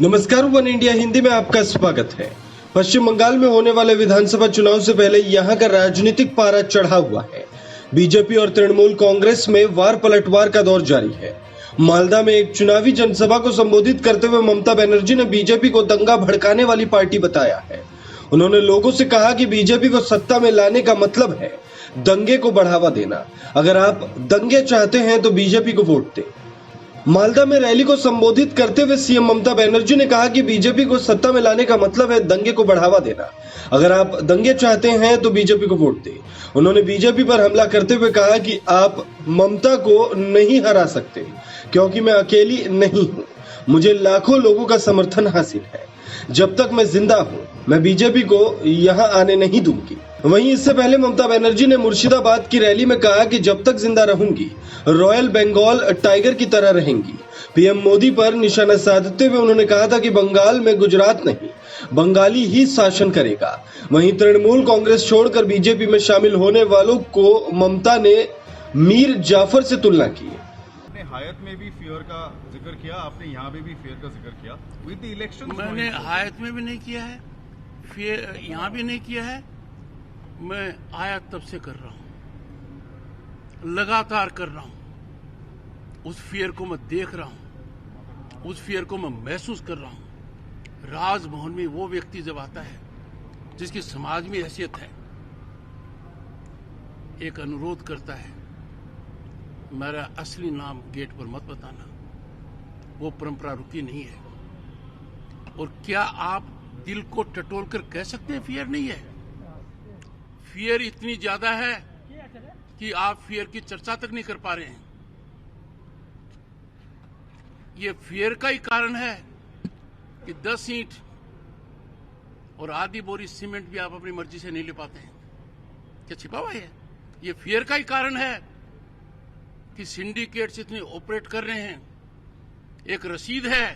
नमस्कार, one India Hindi में आपका स्वागत है। पश्चिम बंगाल में होने वाले विधानसभा चुनाव से पहले यहां का राजनीतिक पारा चढ़ा हुआ है। बीजेपी और तृणमूल कांग्रेस में वार पलटवार का दौर जारी है। मालदा में एक चुनावी जनसभा को संबोधित करते हुए ममता बनर्जी ने बीजेपी को दंगा भड़काने वाली पार्टी बताया है। उन्होंने लोगों से कहा कि बीजेपी को सत्ता में लाने का मतलब है दंगे को बढ़ावा देना। अगर आप दंगे चाहते हैं तो बीजेपी को वोट दें। मालदा में रैली को संबोधित करते हुए सीएम ममता बनर्जी ने कहा कि बीजेपी को सत्ता में लाने का मतलब है दंगे को बढ़ावा देना। अगर आप दंगे चाहते हैं तो बीजेपी को वोट दें। उन्होंने बीजेपी पर हमला करते हुए कहा कि आप ममता को नहीं हरा सकते क्योंकि मैं अकेली नहीं हूं, मुझे लाखों लोगों का समर्थन हासिल है। जब तक मैं जिंदा हूं, मैं बीजेपी को यहां आने नहीं दूंगी। वहीं इससे पहले ममता बनर्जी ने मुर्शिदाबाद की रैली में कहा कि जब तक जिंदा रहूंगी, रॉयल बंगाल टाइगर की तरह रहेंगी। पीएम मोदी पर निशाना साधते हुए उन्होंने कहा था कि बंगाल में गुजरात नहीं, बंगाली ही शासन करेगा। वहीं तृणमूल कांग्रेस छोड़कर बीजेपी में शामिल होने वालों को ममता ने मीर जाफर से तुलना की। हायत में भी फियर का जिक्र किया, आपने यहाँ पे भी फियर का जिक्र किया। विद द इलेक्शन मैंने हायत में भी नहीं किया है, फियर यहाँ भी नहीं किया है। मैं आयात तब से कर रहा हूँ, लगातार कर रहा हूँ। उस फियर को मैं देख रहा हूँ, उस फियर को मैं महसूस कर रहा हूँ। राजभवन में वो व्यक्ति जब आता है जिसकी समाज में हैसियत है, एक अनुरोध करता है, मेरा असली नाम गेट पर मत बताना, वो परंपरा रुकी नहीं है। और क्या आप दिल को टटोल कर कह सकते हैं फियर नहीं है? फियर इतनी ज्यादा है कि आप फियर की चर्चा तक नहीं कर पा रहे हैं। ये फियर का ही कारण है कि 10 ईंट और आधी बोरी सीमेंट भी आप अपनी मर्जी से नहीं ले पाते हैं। क्या छिपा हुआ है? ये फियर का ही कारण है कि सिंडिकेट्स इतने ऑपरेट कर रहे हैं। एक रसीद है,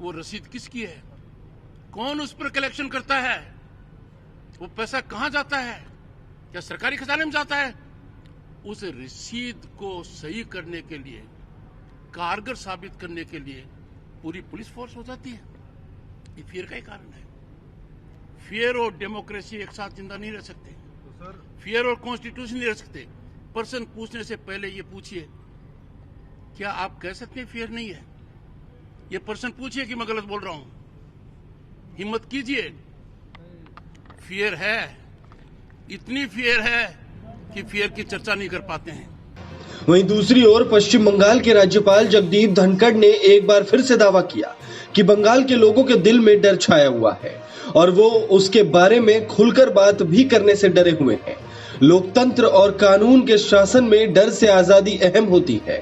वो रसीद किसकी है? कौन उस पर कलेक्शन करता है? वो पैसा कहां जाता है? क्या सरकारी खजाने में जाता है? उस रसीद को सही करने के लिए, कारगर साबित करने के लिए पूरी पुलिस फोर्स हो जाती है। ये फियर का ही कारण है। फियर और डेमोक्रेसी एक साथ जिंदा नहीं रह सकते। तो सर, फियर और कॉन्स्टिट्यूशन नहीं रह सकते। पर्सन पूछने से पहले ये पूछिए, क्या आप कह सकते हैं फियर नहीं है? ये पर्सन पूछिए कि मैं गलत बोल रहा हूं। हिम्मत कीजिए। फियर है, इतनी फियर है कि फियर की चर्चा नहीं कर पाते हैं। वहीं दूसरी ओर पश्चिम बंगाल के राज्यपाल जगदीप धनखड़ ने एक बार फिर से दावा किया कि बंगाल के लोगों के दिल में डर छाया हुआ है और वो उसके बारे में खुलकर बात भी करने से डरे हुए हैं। लोकतंत्र और कानून के शासन में डर से आजादी अहम होती है।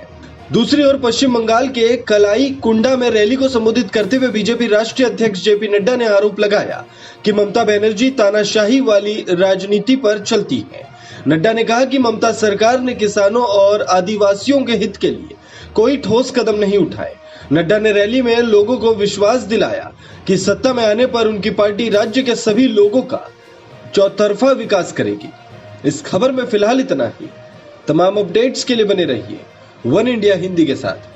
दूसरी ओर पश्चिम बंगाल के कलाई कुंडा में रैली को संबोधित करते हुए बीजेपी राष्ट्रीय अध्यक्ष जेपी नड्डा ने आरोप लगाया कि ममता बनर्जी तानाशाही वाली राजनीति पर चलती है। नड्डा ने कहा कि ममता सरकार ने किसानों और आदिवासियों के हित के लिए कोई ठोस कदम नहीं उठाए। नड्डा ने रैली में लोगों को विश्वास दिलाया कि सत्ता में आने पर उनकी पार्टी राज्य के सभी लोगों का चौतरफा विकास करेगी। इस खबर में फिलहाल इतना ही। तमाम अपडेट्स के लिए बने रहिए वन इंडिया हिंदी के साथ।